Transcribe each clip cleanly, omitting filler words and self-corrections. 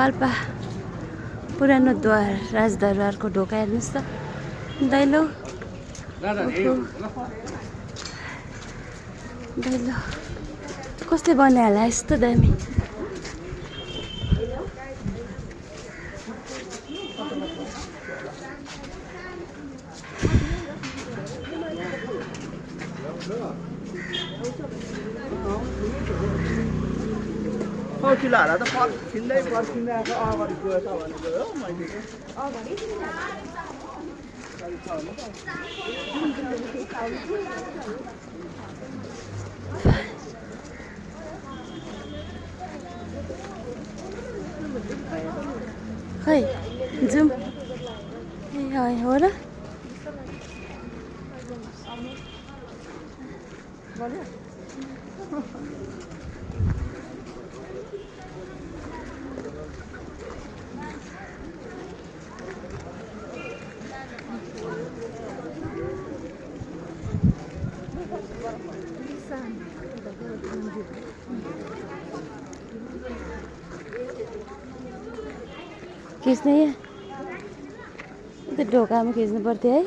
पाल्पा पुरानो द्वार राजदरबारको ढोका हेर्नुहोस् त दैलो दैलो कसले बनायो होला यस्तो दामी किलोहरा त पर्खिँदै आएको अगाडि गएछ भनेको हो मैले खै जाउँ ए हो र खिच्ने त्यो ढोकामा खिच्नु पर्थ्यो है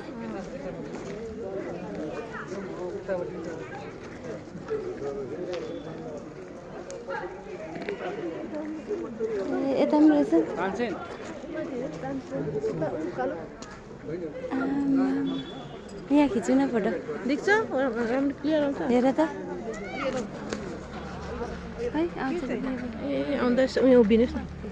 यता पनि रहेछ यहाँ खिच्नु न फोटो देख्छ क्लियर आउँछ हेर त है आउँछ ए आउँदैछ उयो उभिनुहोस् न